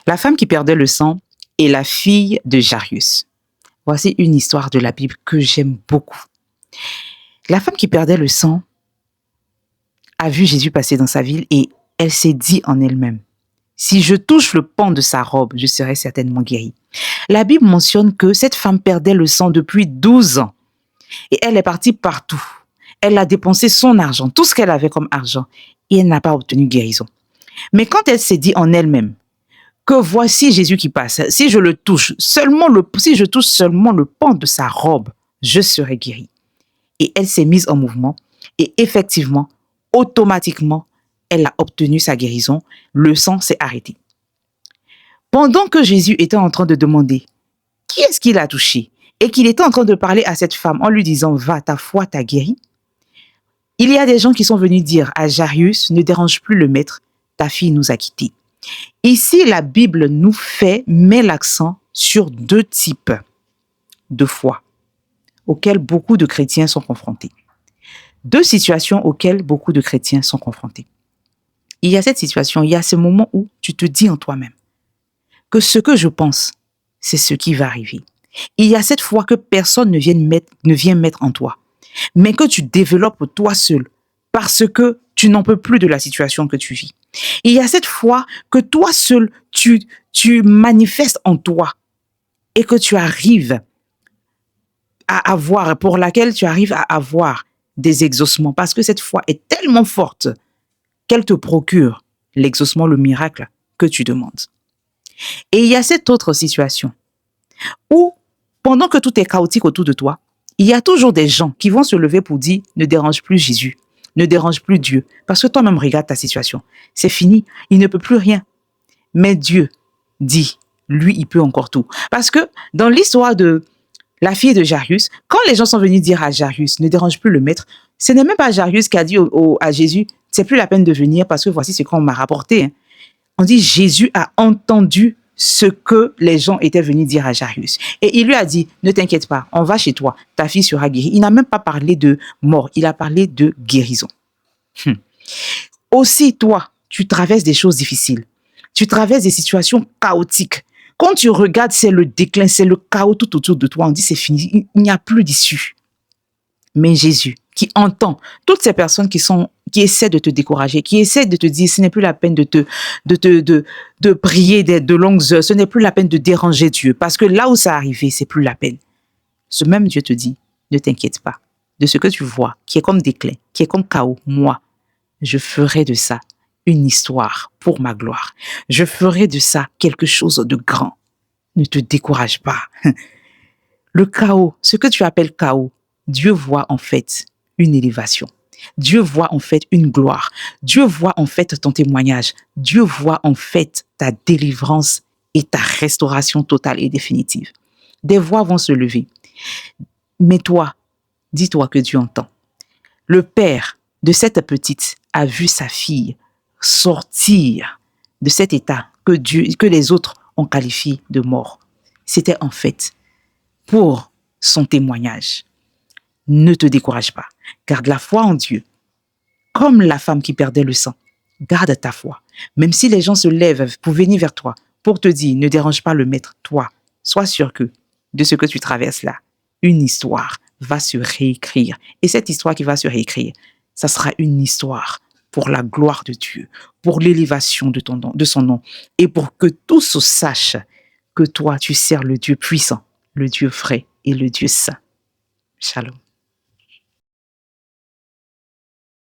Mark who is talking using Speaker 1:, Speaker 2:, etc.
Speaker 1: La femme qui perdait le sang est la fille de Jairus. Voici une histoire de la Bible que j'aime beaucoup. La femme qui perdait le sang a vu Jésus passer dans sa ville et elle s'est dit en elle-même, si je touche le pan de sa robe, je serai certainement guérie. La Bible mentionne que cette femme perdait le sang depuis 12 ans et elle est partie partout. Elle a dépensé son argent, tout ce qu'elle avait comme argent et elle n'a pas obtenu guérison. Mais quand elle s'est dit en elle-même que voici Jésus qui passe, si je touche seulement le pan de sa robe, je serai guérie. Et elle s'est mise en mouvement et effectivement, automatiquement, elle a obtenu sa guérison. Le sang s'est arrêté. Pendant que Jésus était en train de demander qui est-ce qui l'a touché et qu'il était en train de parler à cette femme en lui disant « Va, ta foi t'a guéri », il y a des gens qui sont venus dire à Jairus « Ne dérange plus le maître, ta fille nous a quittés ». Ici, la Bible met l'accent sur 2 types de foi auxquels beaucoup de chrétiens sont confrontés. 2 situations auxquelles beaucoup de chrétiens sont confrontés. Il y a cette situation, il y a ce moment où tu te dis en toi-même que ce que je pense, c'est ce qui va arriver. Il y a cette foi que personne ne vient mettre en toi, mais que tu développes toi seul parce que tu n'en peux plus de la situation que tu vis. Il y a cette foi que toi seul, tu manifestes en toi et que tu arrives à avoir, pour laquelle tu arrives à avoir des exaucements parce que cette foi est tellement forte qu'elle te procure l'exaucement, le miracle que tu demandes. Et il y a cette autre situation où, pendant que tout est chaotique autour de toi, il y a toujours des gens qui vont se lever pour dire « Ne dérange plus Jésus, ne dérange plus Dieu ». Parce que toi-même, regarde ta situation. C'est fini, il ne peut plus rien. Mais Dieu dit, lui, il peut encore tout. Parce que dans l'histoire de la fille de Jairus, quand les gens sont venus dire à Jairus « Ne dérange plus le maître », ce n'est même pas Jairus qui a dit à Jésus « C'est plus la peine de venir parce que voici ce qu'on m'a rapporté. » On dit Jésus a entendu ce que les gens étaient venus dire à Jairus. Et il lui a dit, ne t'inquiète pas, on va chez toi, ta fille sera guérie. Il n'a même pas parlé de mort, il a parlé de guérison. Aussi, toi, tu traverses des choses difficiles. Tu traverses des situations chaotiques. Quand tu regardes, c'est le déclin, c'est le chaos tout autour de toi. On dit, c'est fini, il n'y a plus d'issue. Mais Jésus, qui entend toutes ces personnes qui essaient de te décourager, qui essaient de te dire ce n'est plus la peine de prier de longues heures, ce n'est plus la peine de déranger Dieu, parce que là où ça arrivé, c'est plus la peine. Ce même Dieu te dit, ne t'inquiète pas de ce que tu vois, qui est comme déclin, qui est comme chaos. Moi, je ferai de ça une histoire pour ma gloire. Je ferai de ça quelque chose de grand. Ne te décourage pas. Le chaos, ce que tu appelles chaos, Dieu voit en fait une élévation. Dieu voit en fait une gloire. Dieu voit en fait ton témoignage. Dieu voit en fait ta délivrance et ta restauration totale et définitive. Des voix vont se lever. Mais toi, dis-toi que Dieu entend. Le père de cette petite a vu sa fille sortir de cet état que les autres ont qualifié de mort. C'était en fait pour son témoignage. Ne te décourage pas. Garde la foi en Dieu. Comme la femme qui perdait le sang. Garde ta foi. Même si les gens se lèvent pour venir vers toi, pour te dire, ne dérange pas le maître, toi, sois sûr que de ce que tu traverses là, une histoire va se réécrire. Et cette histoire qui va se réécrire, ça sera une histoire pour la gloire de Dieu, pour l'élévation de son nom, et pour que tous sachent que toi, tu sers le Dieu puissant, le Dieu vrai et le Dieu saint. Shalom.